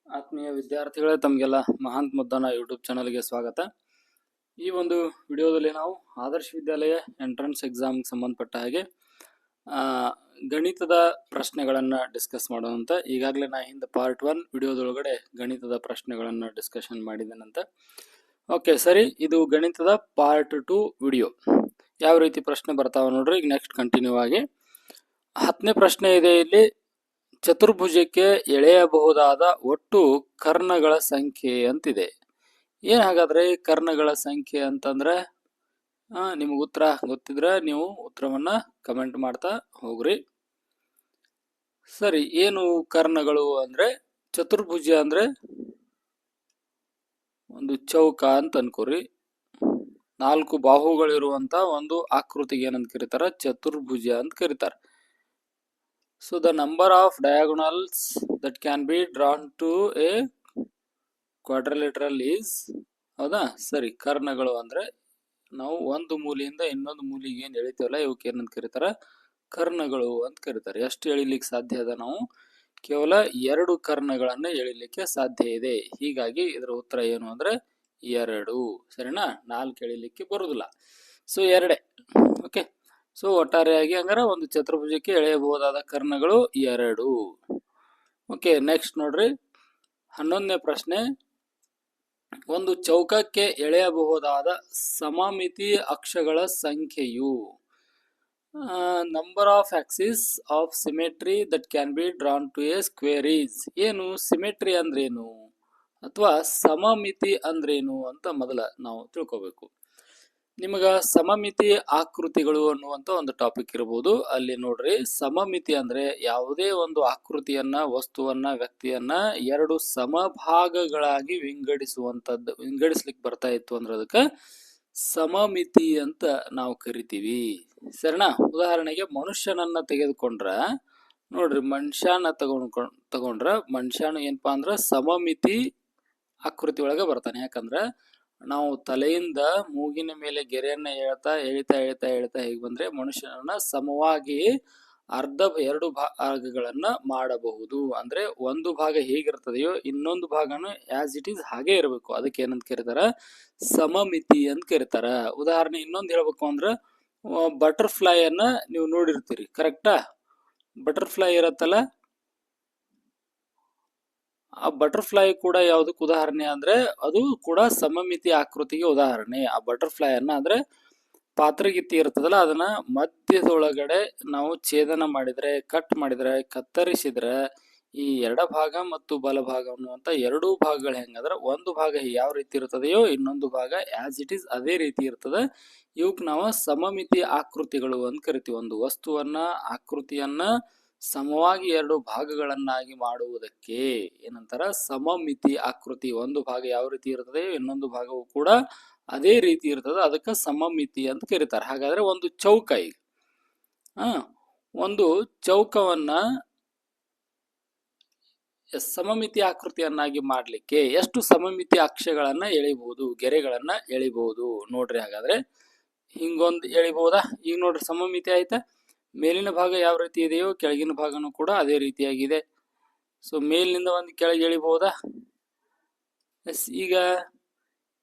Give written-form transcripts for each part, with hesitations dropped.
ಆತ್ಮೀಯ ವಿದ್ಯಾರ್ಥಿಗಳೇ, ತಮಗೆಲ್ಲ ಮಹಾಂತ್ ಮುದ್ದನ ಯೂಟ್ಯೂಬ್ ಚಾನಲ್ಗೆ ಸ್ವಾಗತ. ಈ ಒಂದು ವಿಡಿಯೋದಲ್ಲಿ ನಾವು ಆದರ್ಶ ವಿದ್ಯಾಲಯ ಎಂಟ್ರೆನ್ಸ್ ಎಕ್ಸಾಮ್ಗೆ ಸಂಬಂಧಪಟ್ಟ ಹಾಗೆ ಗಣಿತದ ಪ್ರಶ್ನೆಗಳನ್ನು ಡಿಸ್ಕಸ್ ಮಾಡೋದಂತ. ಈಗಾಗಲೇ ನಾ ಹಿಂದೆ ಪಾರ್ಟ್ 1 ವಿಡಿಯೋದೊಳಗಡೆ ಗಣಿತದ ಪ್ರಶ್ನೆಗಳನ್ನು ಡಿಸ್ಕಷನ್ ಮಾಡಿದ್ದೇನಂತ. ಓಕೆ ಸರಿ, ಇದು ಗಣಿತದ ಪಾರ್ಟ್ 2 ವಿಡಿಯೋ. ಯಾವ ರೀತಿ ಪ್ರಶ್ನೆ ಬರ್ತಾವ ನೋಡ್ರಿ. ಈಗ ನೆಕ್ಸ್ಟ್ ಕಂಟಿನ್ಯೂ ಆಗಿ 10ನೇ ಪ್ರಶ್ನೆ ಇದೆ. ಇಲ್ಲಿ ಚತುರ್ಭುಜಕ್ಕೆ ಎಳೆಯಬಹುದಾದ ಒಟ್ಟು ಕರ್ಣಗಳ ಸಂಖ್ಯೆ ಅಂತಿದೆ. ಏನ್ ಹಾಗಾದ್ರೆ ಕರ್ಣಗಳ ಸಂಖ್ಯೆ ಅಂತಂದ್ರೆ ನಿಮ್ಗೆ ಉತ್ತರ ಗೊತ್ತಿದ್ರೆ ನೀವು ಉತ್ತರವನ್ನ ಕಮೆಂಟ್ ಮಾಡ್ತಾ ಹೋಗ್ರಿ. ಸರಿ, ಏನು ಕರ್ಣಗಳು ಅಂದ್ರೆ, ಚತುರ್ಭುಜ ಅಂದ್ರೆ ಒಂದು ಚೌಕ ಅಂತ ಅನ್ಕೋರಿ. 4 ಬಾಹುಗಳಿರುವಂತ ಒಂದು ಆಕೃತಿಗೆ ಏನಂತ ಕರೀತಾರ? ಚತುರ್ಭುಜ ಅಂತ ಕರೀತಾರ. So the number of diagonals that can be drawn to a quadrilateral is, ಹೌದಾ? ಸರಿ, ಕರ್ಣಗಳು ಅಂದ್ರೆ ನಾವು ಒಂದು ಮೂಲೆಯಿಂದ ಇನ್ನೊಂದು ಮೂಲೆಗೆ ಏನ್ ಎಳಿತೇವಲ್ಲ, ಇವಕ್ಕೆ ಏನಂತ ಕರೀತಾರ? ಕರ್ಣಗಳು ಅಂತ ಕರೀತಾರೆ. ಎಷ್ಟು ಎಳಿಲಿಕ್ಕೆ ಸಾಧ್ಯ ಅದ? ನಾವು ಕೇವಲ 2 ಕರ್ಣಗಳನ್ನ ಎಳಿಲಿಕ್ಕೆ ಸಾಧ್ಯ ಇದೆ. ಹೀಗಾಗಿ ಇದರ ಉತ್ತರ ಏನು ಅಂದ್ರೆ 2. ಸರಿನಾ? 4 ಎಳಿಲಿಕ್ಕೆ ಬರುದಿಲ್ಲ. ಸೊ 2. ಓಕೆ. ಸೊ ಒಟ್ಟಾರೆಯಾಗಿ ಹಂಗಾರ ಒಂದು ಚತುರ್ಭುಜಕ್ಕೆ ಎಳೆಯಬಹುದಾದ ಕರ್ಣಗಳು 2. ಓಕೆ, ನೆಕ್ಸ್ಟ್ ನೋಡ್ರಿ 11ನೇ ಪ್ರಶ್ನೆ. ಒಂದು ಚೌಕಕ್ಕೆ ಎಳೆಯಬಹುದಾದ ಸಮಮಿತಿ ಅಕ್ಷಗಳ ಸಂಖ್ಯೆಯು number of axis of symmetry that can be drawn to a square is. ಏನು ಸಿಮೆಟ್ರಿ ಅಂದ್ರೇನು ಅಥವಾ ಸಮಮಿತಿ ಅಂದ್ರೇನು ಅಂತ ಮೊದಲ ನಾವು ತಿಳ್ಕೋಬೇಕು. ನಿಮಗ ಸಮಮಿತಿ ಆಕೃತಿಗಳು ಅನ್ನುವಂತ ಒಂದು ಟಾಪಿಕ್ ಇರಬಹುದು. ಅಲ್ಲಿ ನೋಡ್ರಿ, ಸಮಮಿತಿ ಅಂದ್ರೆ ಯಾವುದೇ ಒಂದು ಆಕೃತಿಯನ್ನ, ವಸ್ತುವನ್ನ, ವ್ಯಕ್ತಿಯನ್ನ 2 ಸಮಭಾಗಗಳಾಗಿ ವಿಂಗಡಿಸ್ಲಿಕ್ಕೆ ಬರ್ತಾ ಇತ್ತು ಅಂದ್ರೆ ಅದಕ್ಕೆ ಸಮಮಿತಿ ಅಂತ ನಾವು ಕರಿತೀವಿ. ಸರಿನಾ? ಉದಾಹರಣೆಗೆ ಮನುಷ್ಯನನ್ನ ತೆಗೆದುಕೊಂಡ್ರ ನೋಡ್ರಿ, ಮನುಷ್ಯನ ತಗೊಂಡ್ರ ಮನುಷ್ಯನು ಏನಪ್ಪಾ ಅಂದ್ರ ಸಮಮಿತಿ ಆಕೃತಿ ಒಳಗೆ ಬರ್ತಾನೆ. ಯಾಕಂದ್ರ ನಾವು ತಲೆಯಿಂದ ಮೂಗಿನ ಮೇಲೆ ಗೆರೆಯನ್ನ ಎಳಿತಾ ಹೇಗೆ ಬಂದ್ರೆ ಮನುಷ್ಯನನ್ನ ಸಮವಾಗಿ 2 ಭಾಗಗಳನ್ನ ಮಾಡಬಹುದು. ಅಂದ್ರೆ ಒಂದು ಭಾಗ ಹೇಗಿರ್ತದೆಯೋ ಇನ್ನೊಂದು ಭಾಗನು ಆಸ್ ಇಟ್ ಈಸ್ ಹಾಗೆ ಇರಬೇಕು. ಅದಕ್ಕೆ ಏನಂತ ಕರೀತಾರ? ಸಮಮಿತಿ ಅಂತ ಕರೀತಾರ. ಉದಾಹರಣೆ ಇನ್ನೊಂದು ಹೇಳ್ಬೇಕು ಅಂದ್ರ, ಬಟರ್ಫ್ಲೈ ಅನ್ನ ನೀವು ನೋಡಿರ್ತೀರಿ, ಕರೆಕ್ಟಾ? ಬಟರ್ಫ್ಲೈ ಇರತ್ತಲ್ಲ, ಆ ಬಟರ್ಫ್ಲೈ ಕೂಡ ಯಾವುದಕ್ಕೆ ಉದಾಹರಣೆ ಅಂದ್ರೆ ಅದು ಕೂಡ ಸಮಮಿತಿ ಆಕೃತಿಗೆ ಉದಾಹರಣೆ. ಆ ಬಟರ್ಫ್ಲೈ ಅನ್ನ ಅಂದ್ರೆ ಪಾತ್ರಗಿತ್ತಿ ಇರ್ತದಲ್ಲ, ಅದನ್ನ ಮಧ್ಯದೊಳಗಡೆ ನಾವು ಛೇದನ ಮಾಡಿದ್ರೆ, ಕಟ್ ಮಾಡಿದ್ರೆ, ಕತ್ತರಿಸಿದ್ರೆ ಈ ಎಡಭಾಗ ಮತ್ತು ಬಲಭಾಗ ಅನ್ನುವಂತ 2 ಭಾಗಗಳು ಹೆಂಗಂದ್ರೆ ಒಂದು ಭಾಗ ಯಾವ ರೀತಿ ಇರ್ತದೆಯೋ ಇನ್ನೊಂದು ಭಾಗ ಆಸ್ ಇಟ್ ಈಸ್ ಅದೇ ರೀತಿ ಇರ್ತದೆ. ಇವಕ್ ನಾವು ಸಮಮಿತಿ ಆಕೃತಿಗಳು ಅಂತ ಕರಿತೀವಿ. ಒಂದು ವಸ್ತುವನ್ನ, ಆಕೃತಿಯನ್ನ ಸಮವಾಗಿ 2 ಭಾಗಗಳನ್ನಾಗಿ ಮಾಡುವುದಕ್ಕೆ ಏನಂತಾರ? ಸಮಮಿತಿ ಆಕೃತಿ. ಒಂದು ಭಾಗ ಯಾವ ರೀತಿ ಇರ್ತದೆ ಇನ್ನೊಂದು ಭಾಗವು ಕೂಡ ಅದೇ ರೀತಿ ಇರ್ತದೆ, ಅದಕ್ಕೆ ಸಮಮಿತಿ ಅಂತ ಕರೀತಾರೆ. ಹಾಗಾದ್ರೆ ಒಂದು ಚೌಕ, ಈಗ ಒಂದು ಚೌಕವನ್ನ ಸಮಮಿತಿ ಆಕೃತಿಯನ್ನಾಗಿ ಮಾಡ್ಲಿಕ್ಕೆ ಎಷ್ಟು ಸಮಮಿತಿ ಅಕ್ಷಗಳನ್ನ ಎಳಿಬಹುದು, ಗೆರೆಗಳನ್ನ ಎಳಿಬಹುದು ನೋಡ್ರಿ. ಹಾಗಾದ್ರೆ ಹಿಂಗೊಂದು ಎಳಿಬಹುದಾ? ಈಗ ನೋಡ್ರಿ, ಸಮಮಿತಿ ಆಯ್ತಾ? ಮೇಲಿನ ಭಾಗ ಯಾವ ರೀತಿ ಇದೆಯೋ ಕೆಳಗಿನ ಭಾಗನೂ ಕೂಡ ಅದೇ ರೀತಿಯಾಗಿದೆ. ಸೊ ಮೇಲಿನಿಂದ ಒಂದು ಕೆಳಗೆ ಎಳಿಬಹುದಾ? ಎಸ್. ಈಗ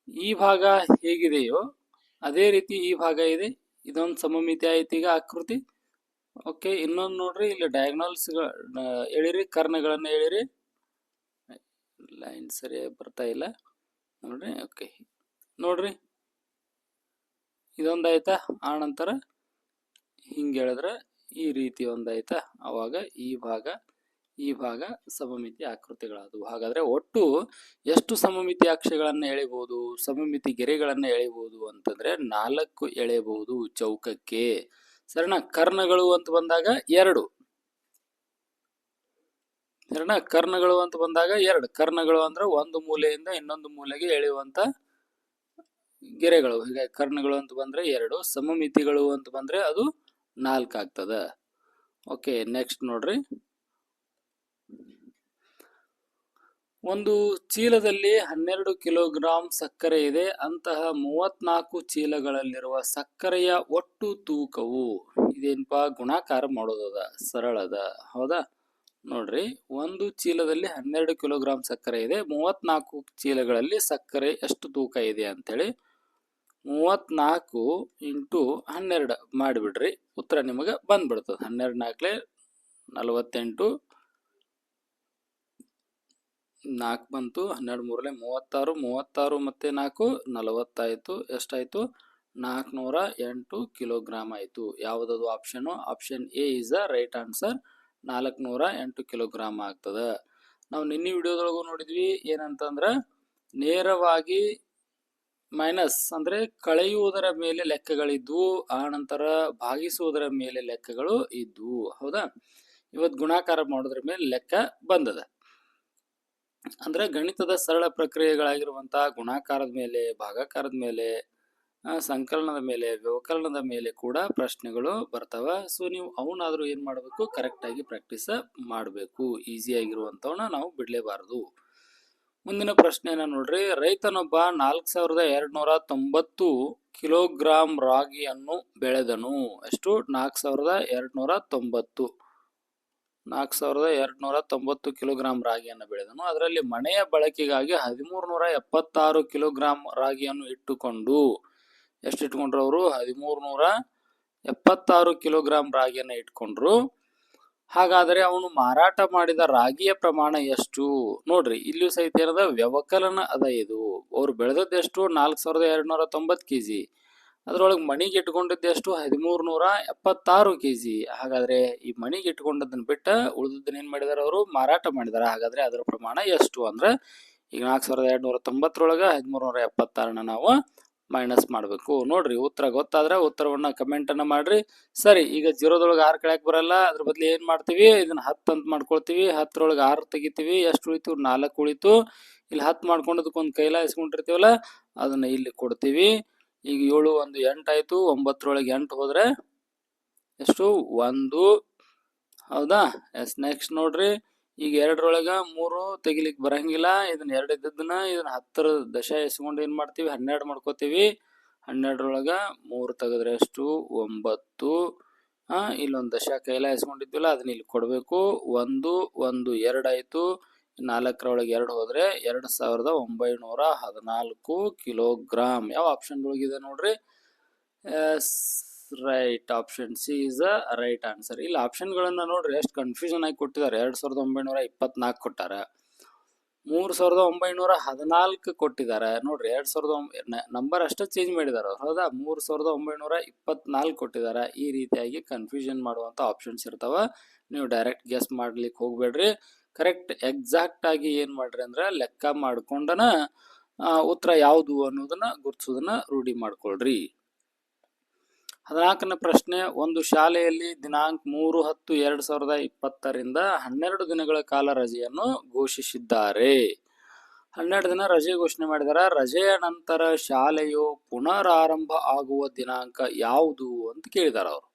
ಈ ಭಾಗ ಹೇಗಿದೆಯೋ ಅದೇ ರೀತಿ ಈ ಭಾಗ ಇದೆ. ಇದೊಂದು ಸಮಮಿತಿ ಆಯ್ತು ಈಗ ಆಕೃತಿ. ಓಕೆ, ಇನ್ನೊಂದು ನೋಡ್ರಿ, ಇಲ್ಲಿ ಡಯಾಗ್ನಲ್ಸ್ ಎಳಿರಿ, ಕರ್ಣಗಳನ್ನ ಎಳಿರಿ. ಲೈನ್ ಸರಿಯಾಗಿ ಬರ್ತಾ ಇಲ್ಲ ನೋಡ್ರಿ. ಓಕೆ, ನೋಡ್ರಿ, ಇದೊಂದಾಯ್ತಾ? ಆ ನಂತರ ಹಿಂಗೆ ಹೇಳಿದ್ರೆ ಈ ರೀತಿ ಒಂದಾಯ್ತಾ? ಅವಾಗ ಈ ಭಾಗ ಸಮಮಿತಿ ಆಕೃತಿಗಳಾದವು. ಹಾಗಾದ್ರೆ ಒಟ್ಟು ಎಷ್ಟು ಸಮಮಿತಿ ಅಕ್ಷಗಳನ್ನ ಎಳೆಬಹುದು, ಸಮಮಿತಿ ಗೆರೆಗಳನ್ನ ಎಳೆಬಹುದು ಅಂತಂದ್ರೆ 4 ಎಳೆಯಬಹುದು ಚೌಕಕ್ಕೆ. ಸರಿನಾ? ಕರ್ಣಗಳು ಅಂತ ಬಂದಾಗ 2. ಸರಿನಾ? ಕರ್ಣಗಳು ಅಂತ ಬಂದಾಗ 2. ಕರ್ಣಗಳು ಅಂದ್ರೆ ಒಂದು ಮೂಲೆಯಿಂದ ಇನ್ನೊಂದು ಮೂಲೆಗೆ ಎಳೆಯುವಂತ ಗೆರೆಗಳು. ಹೀಗಾಗಿ ಕರ್ಣಗಳು ಅಂತ ಬಂದ್ರೆ 2, ಸಮಮಿತಿಗಳು ಅಂತ ಬಂದ್ರೆ ಅದು 4 ಆಗ್ತದ. ಓಕೆ, ನೆಕ್ಸ್ಟ್ ನೋಡ್ರಿ. ಒಂದು ಚೀಲದಲ್ಲಿ 12 ಕಿಲೋಗ್ರಾಂ ಸಕ್ಕರೆ ಇದೆ. ಅಂತಹ 34 ಚೀಲಗಳಲ್ಲಿರುವ ಸಕ್ಕರೆಯ ಒಟ್ಟು ತೂಕವು, ಇದೇನಪ್ಪಾ? ಗುಣಾಕಾರ ಮಾಡೋದದ, ಸರಳದ, ಹೌದಾ? ನೋಡ್ರಿ, ಒಂದು ಚೀಲದಲ್ಲಿ 12 ಕಿಲೋಗ್ರಾಂ ಸಕ್ಕರೆ ಇದೆ. 34 ಚೀಲಗಳಲ್ಲಿ ಸಕ್ಕರೆ ಎಷ್ಟು ತೂಕ ಇದೆ ಅಂತೇಳಿ 34 ಇಂಟು 12 ಮಾಡಿಬಿಡ್ರಿ. ಉತ್ತರ ನಿಮಗೆ ಬಂದ್ಬಿಡ್ತದೆ. 12 ನಾಲ್ಕಲೆ 48, 4 ಬಂತು, 12 ಮೂರಲೆ 36, 36 ಮತ್ತೆ 4 40 ಆಯಿತು. ಎಷ್ಟಾಯಿತು? 408 ಕಿಲೋಗ್ರಾಮ್ ಆಯಿತು. ಯಾವುದದು option? Option A is the right answer. 408 kilogram ಆಗ್ತದೆ. ನಾವು ನಿನ್ನೆ ವಿಡಿಯೋದೊಳಗೂ ನೋಡಿದ್ವಿ ಏನಂತಂದ್ರೆ ನೇರವಾಗಿ ಮೈನಸ್ ಅಂದ್ರೆ ಕಳೆಯುವುದರ ಮೇಲೆ ಲೆಕ್ಕಗಳಿದ್ವು, ಆ ನಂತರ ಭಾಗಿಸುವುದರ ಮೇಲೆ ಲೆಕ್ಕಗಳು ಇದ್ವು. ಹೌದಾ? ಇವತ್ತು ಗುಣಾಕಾರ ಮಾಡೋದ್ರ ಮೇಲೆ ಲೆಕ್ಕ ಬಂದದ. ಅಂದ್ರೆ ಗಣಿತದ ಸರಳ ಪ್ರಕ್ರಿಯೆಗಳಾಗಿರುವಂತಹ ಗುಣಾಕಾರದ ಮೇಲೆ, ಭಾಗಾಕಾರದ ಮೇಲೆ, ಸಂಕಲನದ ಮೇಲೆ, ವ್ಯವಕಲನದ ಮೇಲೆ ಕೂಡ ಪ್ರಶ್ನೆಗಳು ಬರ್ತಾವ. ಸೊ ನೀವು ಅವನಾದ್ರೂ ಏನ್ ಮಾಡಬೇಕು? ಕರೆಕ್ಟ್ ಆಗಿ ಪ್ರಾಕ್ಟೀಸ್ ಮಾಡಬೇಕು. ಈಸಿ ಆಗಿರುವಂತವನ್ನ ನಾವು ಬಿಡ್ಲೇಬಾರದು. ಮುಂದಿನ ಪ್ರಶ್ನೆಯನ್ನ ನೋಡ್ರಿ. ರೈತನೊಬ್ಬ 4290 ಕಿಲೋಗ್ರಾಂ ರಾಗಿಯನ್ನು ಬೆಳೆದನು. ಎಷ್ಟು? 4290 4290 ಕಿಲೋಗ್ರಾಂ ರಾಗಿಯನ್ನು ಬೆಳೆದನು. ಅದರಲ್ಲಿ ಮನೆಯ ಬಳಕೆಗಾಗಿ 1376 ಕಿಲೋಗ್ರಾಂ ರಾಗಿಯನ್ನು ಇಟ್ಟುಕೊಂಡು, ಎಷ್ಟು ಇಟ್ಕೊಂಡ್ರು ಅವರು? 1376 ಕಿಲೋಗ್ರಾಂ ರಾಗಿಯನ್ನು ಇಟ್ಕೊಂಡ್ರು. ಹಾಗಾದರೆ ಅವನು ಮಾರಾಟ ಮಾಡಿದ ರಾಗಿಯ ಪ್ರಮಾಣ ಎಷ್ಟು? ನೋಡ್ರಿ, ಇಲ್ಲಿಯೂ ಸಹಿತ ಏನದ? ವ್ಯವಕಲನ ಅದ. ಇದು ಅವ್ರು ಬೆಳೆದದ್ದು ಎಷ್ಟು? 4290 ಕೆಜಿ. ಅದ್ರೊಳಗೆ ಮಣಿಗೆ ಇಟ್ಕೊಂಡಿದ್ದು ಎಷ್ಟು? 1376 ಕೆಜಿ. ಹಾಗಾದ್ರೆ ಈ ಮಣಿಗೆ ಇಟ್ಕೊಂಡದನ್ನ ಬಿಟ್ಟ ಉಳಿದದ್ದನ್ನ ಏನ್ ಮಾಡಿದಾರ? ಅವರು ಮಾರಾಟ ಮಾಡಿದಾರ. ಹಾಗಾದ್ರೆ ಅದರ ಪ್ರಮಾಣ ಎಷ್ಟು ಅಂದ್ರೆ ಈಗ 4290 1376 ನಾವು ಮೈನಸ್ ಮಾಡಬೇಕು. ನೋಡ್ರಿ, ಉತ್ತರ ಗೊತ್ತಾದ್ರೆ ಉತ್ತರವನ್ನ ಕಮೆಂಟ್ ಅನ್ನ ಮಾಡ್ರಿ. ಸರಿ, ಈಗ 0ದೊಳಗೆ 6 ಕಳೆಯಕ್ ಬರಲ್ಲ. ಅದ್ರ ಬದಲು ಏನ್ ಮಾಡ್ತೀವಿ? ಇದನ್ನ 10 ಅಂತ ಮಾಡ್ಕೊಳ್ತೀವಿ. 10ರೊಳಗೆ 6 ತೆಗಿತೀವಿ. ಎಷ್ಟು ಉಳಿತು? 4 ಉಳಿತು. ಇಲ್ಲಿ 10 ಮಾಡ್ಕೊಂಡದಕ್ಕೊಂದು ಕೈಲ ಇಸ್ಕೊಂಡಿರ್ತೀವಲ್ಲ, ಅದನ್ನ ಇಲ್ಲಿ ಕೊಡ್ತೀವಿ. ಈಗ 7 1 8 ಆಯ್ತು. 9ರೊಳಗೆ 8 ಹೋದ್ರೆ ಎಷ್ಟು? 1. ಹೌದಾ? ಎಸ್. ನೆಕ್ಸ್ಟ್ ನೋಡ್ರಿ, ಈಗ 2ರೊಳಗ 3 ತೆಗಿಲಿಕ್ಕೆ ಬರಂಗಿಲ್ಲ. ಇದನ್ನ 2 ಇದ್ದದನ್ನ ಇದನ್ನ 10ರ ದಶ ಎಸ್ಕೊಂಡು ಏನ್ ಮಾಡ್ತೀವಿ? 12 ಮಾಡ್ಕೋತೀವಿ. 12ರೊಳಗ 3 ತೆಗೆದ್ರೆ ಎಷ್ಟು? 9. ಇಲ್ಲೊಂದು ದಶ ಕೈಲ ಎಸ್ಕೊಂಡಿದ್ವಿಲ್ಲ, ಅದನ್ನ ಇಲ್ಲಿ ಕೊಡ್ಬೇಕು. 1 1 2 ಆಯ್ತು. 4ರೊಳಗೆ 2 ಹೋದ್ರೆ 2914 ಕಿಲೋಗ್ರಾಮ್. ಯಾವ ಆಪ್ಷನ್ ಒಳಗಿದೆ ನೋಡ್ರಿ? Yes, right. Option C is the right answer. ಇಲ್ಲಿ ಆಪ್ಷನ್ಗಳನ್ನ ನೋಡ್ರಿ ಎಷ್ಟು ಕನ್ಫ್ಯೂಷನ್ ಆಗಿ ಕೊಟ್ಟಿದ್ದಾರೆ. 2924 ಕೊಟ್ಟಾರ, 3914 ಕೊಟ್ಟಿದ್ದಾರೆ. ನೋಡ್ರಿ, 2000 ನಂಬರ್ ಅಷ್ಟೇ ಚೇಂಜ್ ಮಾಡಿದಾರ. ಹೌದಾ? 3924 ಕೊಟ್ಟಿದಾರ. ಈ ರೀತಿಯಾಗಿ ಕನ್ಫ್ಯೂಷನ್ ಮಾಡುವಂತ ಆಪ್ಷನ್ಸ್ ಇರ್ತಾವ. ನೀವು ಡೈರೆಕ್ಟ್ ಗೆಸ್ ಮಾಡ್ಲಿಕ್ಕೆ ಹೋಗ್ಬೇಡ್ರಿ. ಕರೆಕ್ಟ್ ಎಕ್ಸಾಕ್ಟ್ ಆಗಿ ಏನ್ ಮಾಡ್ರಿ ಅಂದ್ರೆ ಲೆಕ್ಕ ಮಾಡ್ಕೊಂಡನ ಉತ್ತರ ಯಾವುದು ಅನ್ನೋದನ್ನ ಗುರ್ತಿಸೋದನ್ನ ರೂಢಿ ಮಾಡ್ಕೊಳ್ರಿ. 14ನೇ ಪ್ರಶ್ನೆ. ಒಂದು ಶಾಲೆಯಲ್ಲಿ ದಿನಾಂಕ 3/10/2020 12 ದಿನಗಳ ಕಾಲ ರಜೆಯನ್ನು ಘೋಷಿಸಿದ್ದಾರೆ. 12 ದಿನ ರಜೆ ಘೋಷಣೆ ಮಾಡಿದಾರ. ರಜೆಯ ನಂತರ ಶಾಲೆಯು ಪುನರಾರಂಭ ಆಗುವ ದಿನಾಂಕ ಯಾವುದು ಅಂತ ಕೇಳಿದಾರ ಅವರು.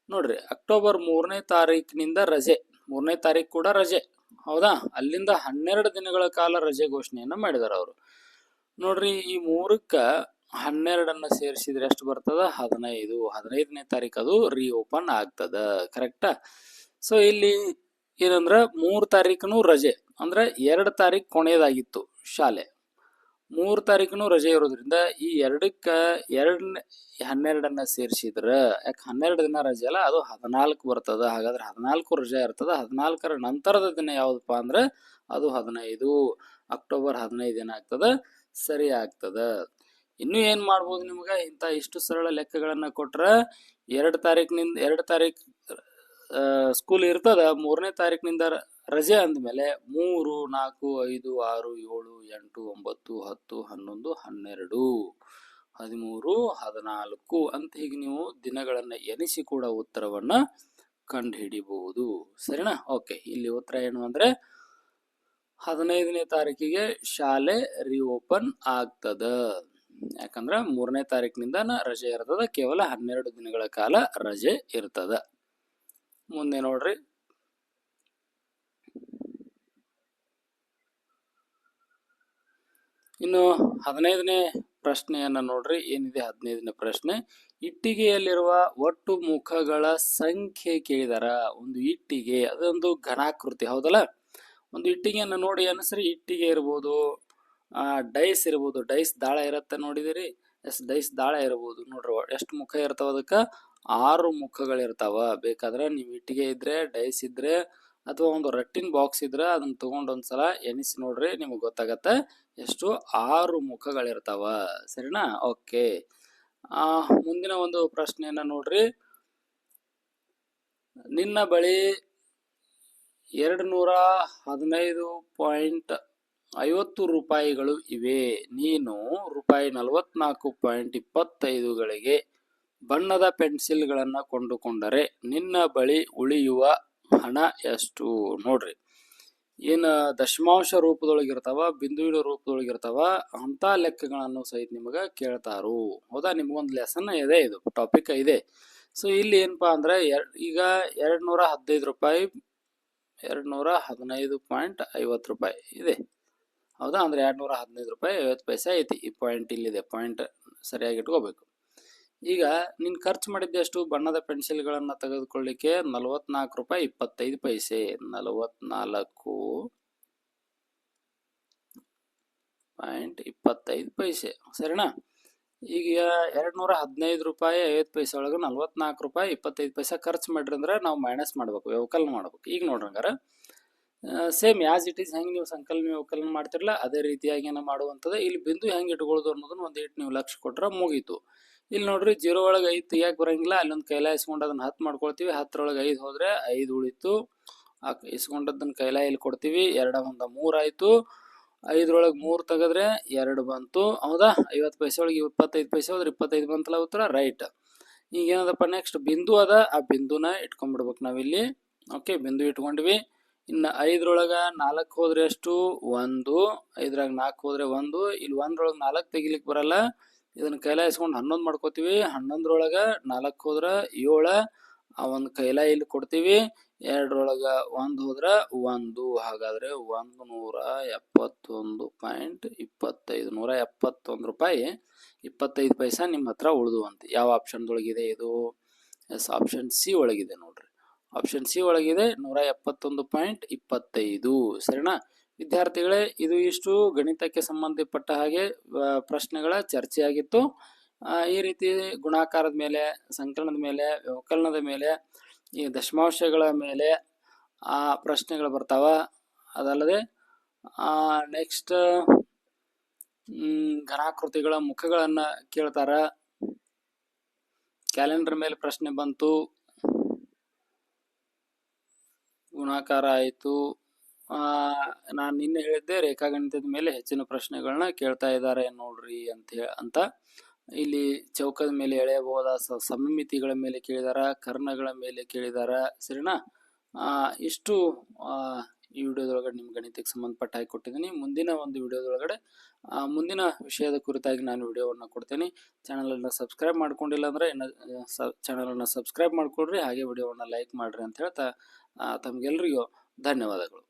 ನೋಡ್ರಿ, ಅಕ್ಟೋಬರ್ 3ನೇ ತಾರೀಕಿನಿಂದ ರಜೆ. 3ನೇ ತಾರೀಕು ಕೂಡ ರಜೆ. ಹೌದಾ? ಅಲ್ಲಿಂದ 12 ದಿನಗಳ ಕಾಲ ರಜೆ ಘೋಷಣೆಯನ್ನ ಮಾಡಿದಾರ ಅವರು. ನೋಡ್ರಿ, ಈ 3ಕ್ಕ 12 ಸೇರಿಸಿದ್ರೆ ಎಷ್ಟು ಬರ್ತದ? 15. 15ನೇ ತಾರೀಕು ಅದು ರೀಓಪನ್ ಆಗ್ತದ. ಕರೆಕ್ಟಾ? ಸೊ ಇಲ್ಲಿ ಏನಂದ್ರ 3 ತಾರೀಕನು ರಜೆ ಅಂದ್ರೆ 2 ತಾರೀಕು ಕೊನೆಯದಾಗಿತ್ತು ಶಾಲೆ. 3 ತಾರೀಕನು ರಜೆ ಇರೋದ್ರಿಂದ ಈ 2ಕ್ಕ 12 ಸೇರಿಸಿದ್ರ, ಯಾಕೆ 12 ದಿನ ರಜೆ ಅಲ್ಲ, ಅದು 14 ಬರ್ತದ. ಹಾಗಾದ್ರೆ 14 ರಜೆ ಇರ್ತದ. 14ರ ನಂತರದ ದಿನ ಯಾವ್ದಪ್ಪ ಅಂದ್ರೆ ಅದು 15. ಅಕ್ಟೋಬರ್ 15 ಏನಾಗ್ತದ? ಸರಿ ಆಗ್ತದ. ಇನ್ನು ಏನ್ ಮಾಡ್ಬೋದು? ನಿಮ್ಗ ಇಂತ ಇಷ್ಟು ಸರಳ ಲೆಕ್ಕಗಳನ್ನ ಕೊಟ್ರ 2 ತಾರೀಕು ಸ್ಕೂಲ್ ಇರ್ತದ. 3ನೇ ತಾರೀಕಿನಿಂದ ರಜೆ ಅಂದ್ಮೇಲೆ 3 4 5 6 7 8 9 10 11 12 13 14 ಅಂತ ಹೀಗೆ ನೀವು ದಿನಗಳನ್ನ ಎನಿಸಿ ಕೂಡ ಉತ್ತರವನ್ನ ಕಂಡು ಹಿಡಿಬಹುದು. ಸರಿನಾ? ಓಕೆ, ಇಲ್ಲಿ ಉತ್ತರ ಏನು ಅಂದ್ರೆ 15ನೇ ತಾರೀಕಿಗೆ ಶಾಲೆ ರಿಓಪನ್ ಆಗ್ತದ. ಯಾಕಂದ್ರ 3ನೇ ತಾರೀಕಿನಿಂದ ರಜೆ ಇರ್ತದ. ಕೇವಲ 12 ದಿನಗಳ ಕಾಲ ರಜೆ ಇರ್ತದ. ಮುಂದೆ ನೋಡ್ರಿ, ಇನ್ನು 15ನೇ ಪ್ರಶ್ನೆಯನ್ನ ನೋಡ್ರಿ, ಏನಿದೆ 15ನೇ ಪ್ರಶ್ನೆ. ಇಟ್ಟಿಗೆಯಲ್ಲಿರುವ ಒಟ್ಟು ಮುಖಗಳ ಸಂಖ್ಯೆ ಕೇಳಿದಾರ. ಒಂದು ಇಟ್ಟಿಗೆ ಅದೊಂದು ಘನಾಕೃತಿ, ಹೌದಲ್ಲ. ಒಂದು ಇಟ್ಟಿಗೆಯನ್ನ ನೋಡಿ ಅನಸ್ರಿ, ಇಟ್ಟಿಗೆ ಇರ್ಬೋದು, ಡೈಸ್ ಇರ್ಬೋದು, ಡೈಸ್ ದಾಳ ಇರತ್ತೆ ನೋಡಿದಿರಿ. ಡೈಸ್ ದಾಳ ಇರ್ಬೋದು ನೋಡ್ರಿ. ಎಷ್ಟು ಮುಖ ಇರ್ತಾವ? ಅದಕ್ಕ 6 ಮುಖಗಳಿರ್ತಾವ. ಬೇಕಾದ್ರೆ ನೀವು ಇಟ್ಟಿಗೆ ಇದ್ರೆ, ಡೈಸ್ ಇದ್ರೆ, ಅಥವಾ ಒಂದು ರಟ್ಟಿನ ಬಾಕ್ಸ್ ಇದ್ರೆ ಅದನ್ನ ತಗೊಂಡು ಒಂದ್ಸಲ ಎನಿಸಿ ನೋಡ್ರಿ, ನಿಮಗೆ ಗೊತ್ತಾಗತ್ತೆ ಎಷ್ಟು 6 ಮುಖಗಳಿರ್ತಾವ. ಸರಿನಾ? ಓಕೆ. ಮುಂದಿನ ಒಂದು ಪ್ರಶ್ನೆಯನ್ನ ನೋಡ್ರಿ. ನಿನ್ನ ಬಳಿ 215.50 ರೂಪಾಯಿಗಳು ಇವೆ. ನೀನು ರೂಪಾಯಿ 44.25ಗಳಿಗೆ ಬಣ್ಣದ ಪೆನ್ಸಿಲ್ಗಳನ್ನು ಕೊಂಡುಕೊಂಡರೆ ನಿನ್ನ ಬಳಿ ಉಳಿಯುವ ಹಣ ಎಷ್ಟು? ನೋಡ್ರಿ, ಏನ ದಶಮಾಂಶ ರೂಪದೊಳಗಿರ್ತಾವ, ಬಿಂದುವಿನ ರೂಪದೊಳಗಿರ್ತಾವ, ಅಂತ ಲೆಕ್ಕಗಳನ್ನು ಸಹಿತ ನಿಮಗ ಕೇಳ್ತಾರು. ಹೌದಾ? ನಿಮ್ಗೊಂದು ಲೆಸನ್ ಇದೆ, ಇದು ಟಾಪಿಕ್ ಇದೆ. ಸೊ ಇಲ್ಲಿ ಏನಪ್ಪಾ ಅಂದ್ರೆ, ಈಗ 215 ರೂಪಾಯಿ, 215.50 ರೂಪಾಯಿ ಇದೆ. ಹೌದಾ? ಅಂದ್ರೆ 215 ರೂಪಾಯಿ 50 ಪೈಸೆ ಐತಿ. ಈ ಪಾಯಿಂಟ್ ಇಲ್ಲಿದೆ, ಪಾಯಿಂಟ್ ಸರಿಯಾಗಿ ಇಟ್ಕೋಬೇಕು. ಈಗ ನೀನ್ ಖರ್ಚು ಮಾಡಿದ್ದೆ ಎಷ್ಟು? ಬಣ್ಣದ ಪೆನ್ಸಿಲ್ಗಳನ್ನ ತೆಗೆದುಕೊಳ್ಳಿಕ್ಕೆ 44 ರೂಪಾಯಿ 25 ಪೈಸೆ. 44.25 ಪೈಸೆ. ಸರಿನಾ? ಈಗ 215 ರೂಪಾಯಿ 50 ಪೈಸೆ ಒಳಗೆ 44 ರೂಪಾಯಿ 25 ಪೈಸೆ ಖರ್ಚು ಮಾಡ್ರಿ ಅಂದ್ರೆ ನಾವು ಮೈನಸ್ ಮಾಡ್ಬೇಕು, ವ್ಯವಕಲನ ಮಾಡ್ಬೇಕು. ಈಗ ನೋಡ್ರಿ, ಹಂಗಾರ ಸೇಮ್ ಆಸ್ ಇಟ್ ಈಸ್ ಹೆಂಗೆ ನೀವು ಸಂಕಲನ ವ್ಯವಕಲನ ಮಾಡ್ತಿರಲ್ಲ ಅದೇ ರೀತಿಯಾಗಿ ಏನೋ ಮಾಡುವಂಥದ್ದು. ಇಲ್ಲಿ ಬಿಂದು ಹೆಂಗೆ ಇಟ್ಕೊಳ್ಳೋದು ಅನ್ನೋದನ್ನ ಒಂದು ಇಟ್ಟು ನೀವು ಲಕ್ಷ ಕೊಟ್ರೆ ಮುಗೀತು. ಇಲ್ಲಿ ನೋಡ್ರಿ, 0 ಒಳಗೆ 5 ತೆಗಿಯಕ್ಕೆ ಬರಂಗಿಲ್ಲ. ಅಲ್ಲೊಂದು ಕೈಲ ಇಸ್ಕೊಂಡು ಅದನ್ನ 10 ಮಾಡ್ಕೊಳ್ತೀವಿ. 10ರೊಳಗೆ 5 ಹೋದ್ರೆ 5 ಉಳಿತು. ಇಸ್ಕೊಂಡದನ್ನ ಕೈಲ ಇಲ್ಲಿ ಕೊಡ್ತೀವಿ. 2 1 3 ಆಯ್ತು. 5ರೊಳಗೆ 3 ತೆಗೆದ್ರೆ 2 ಬಂತು. ಹೌದಾ? 50 ಪೈಸೆ ಒಳಗೆ 25 ಪೈಸೆ ಹೋದ್ರೆ 25 ಬಂತಲ್ಲ ಉತ್ತರ. ರೈಟ್. ಈಗ ಏನದಪ್ಪ, ನೆಕ್ಸ್ಟ್ ಬಿಂದು ಅದ, ಆ ಬಿಂದುನ ಇಟ್ಕೊಂಡ್ಬಿಡ್ಬೇಕು ನಾವಿಲ್ಲಿ. ಓಕೆ, ಬಿಂದು ಇಟ್ಕೊಂಡ್ವಿ. ಇನ್ನು 5ರೊಳಗೆ 4 ಹೋದ್ರೆ ಎಷ್ಟು? 1. 5ರಾಗ 4 ಹೋದ್ರೆ 1. ಇಲ್ಲಿ 1ರೊಳಗೆ 4 ತೆಗಿಲಿಕ್ಕೆ ಬರಲ್ಲ. ಇದನ್ನ ಕೈಲ ಇಸ್ಕೊಂಡು 11 ಮಾಡ್ಕೋತೀವಿ. 11ರೊಳಗೆ 4 ಹೋದ್ರೆ 7. ಆ ಒಂದು ಕೈಲ ಇಲ್ಲಿ ಕೊಡ್ತೀವಿ. 2ರೊಳಗೆ 1 ಹೋದ್ರೆ 1. ಹಾಗಾದ್ರೆ 171.25 171 ರೂಪಾಯಿ 25 ಪೈಸಾ ನಿಮ್ಮ ಹತ್ರ ಉಳಿದುವಂತೆ. ಯಾವ ಆಪ್ಷನ್ದೊಳಗಿದೆ ಇದು? ಎಸ್, ಆಪ್ಷನ್ ಸಿ ಒಳಗಿದೆ ನೋಡ್ರಿ. ಆಪ್ಷನ್ ಸಿ ಒಳಗಿದೆ 171.25. ಸರಿನಾ ವಿದ್ಯಾರ್ಥಿಗಳೇ? ಇದು ಇಷ್ಟು ಗಣಿತಕ್ಕೆ ಸಂಬಂಧಪಟ್ಟ ಹಾಗೆ ಪ್ರಶ್ನೆಗಳ ಚರ್ಚೆಯಾಗಿತ್ತು. ಈ ರೀತಿ ಗುಣಾಕಾರದ ಮೇಲೆ, ಸಂಕಲನದ ಮೇಲೆ, ವ್ಯವಕಲನದ ಮೇಲೆ, ಈ ದಶಮಾಂಶಗಳ ಮೇಲೆ ಪ್ರಶ್ನೆಗಳು ಬರ್ತಾವ. ಅದಲ್ಲದೆ ನೆಕ್ಸ್ಟ್ ಘನಾಕೃತಿಗಳ ಮುಖಗಳನ್ನ ಕೇಳ್ತಾರ. ಕ್ಯಾಲೆಂಡರ್ ಮೇಲೆ ಪ್ರಶ್ನೆ ಬಂತು, ಗುಣಾಕಾರ ಆಯಿತು. ನಾನು ನಿನ್ನೆ ಹೇಳಿದ್ದೆ ರೇಖಾಗಣಿತದ ಮೇಲೆ ಹೆಚ್ಚಿನ ಪ್ರಶ್ನೆಗಳನ್ನ ಕೇಳ್ತಾ ಇದ್ದಾರೆ ನೋಡ್ರಿ ಅಂತ. ಇಲ್ಲಿ ಚೌಕದ ಮೇಲೆ ಎಳೆಯಬಹುದಾದ ಸಮಮಿತಿಗಳ ಮೇಲೆ ಕೇಳಿದಾರ, ಕರ್ಣಗಳ ಮೇಲೆ ಕೇಳಿದಾರ. ಸರಿನಾ? ಇಷ್ಟು ಈ ವಿಡಿಯೋದೊಳಗಡೆ ನಿಮ್ ಗಣಿತಕ್ಕೆ ಸಂಬಂಧಪಟ್ಟ ಹಾಕಿ ಕೊಟ್ಟಿದ್ದೀನಿ. ಮುಂದಿನ ಒಂದು ವಿಡಿಯೋದೊಳಗಡೆ ಮುಂದಿನ ವಿಷಯದ ಕುರಿತಾಗಿ ನಾನು ವಿಡಿಯೋವನ್ನು ಕೊಡ್ತೇನೆ. ಚಾನಲನ್ನು ಸಬ್ಸ್ಕ್ರೈಬ್ ಮಾಡ್ಕೊಂಡಿಲ್ಲ ಅಂದ್ರೆ ಚಾನಲನ್ನು ಸಬ್ಸ್ಕ್ರೈಬ್ ಮಾಡ್ಕೊಳ್ರಿ, ಹಾಗೆ ವಿಡಿಯೋವನ್ನು ಲೈಕ್ ಮಾಡ್ರಿ ಅಂತ ಹೇಳ್ತಾ ತಮ್ಗೆಲ್ರಿಗೂ ಧನ್ಯವಾದಗಳು.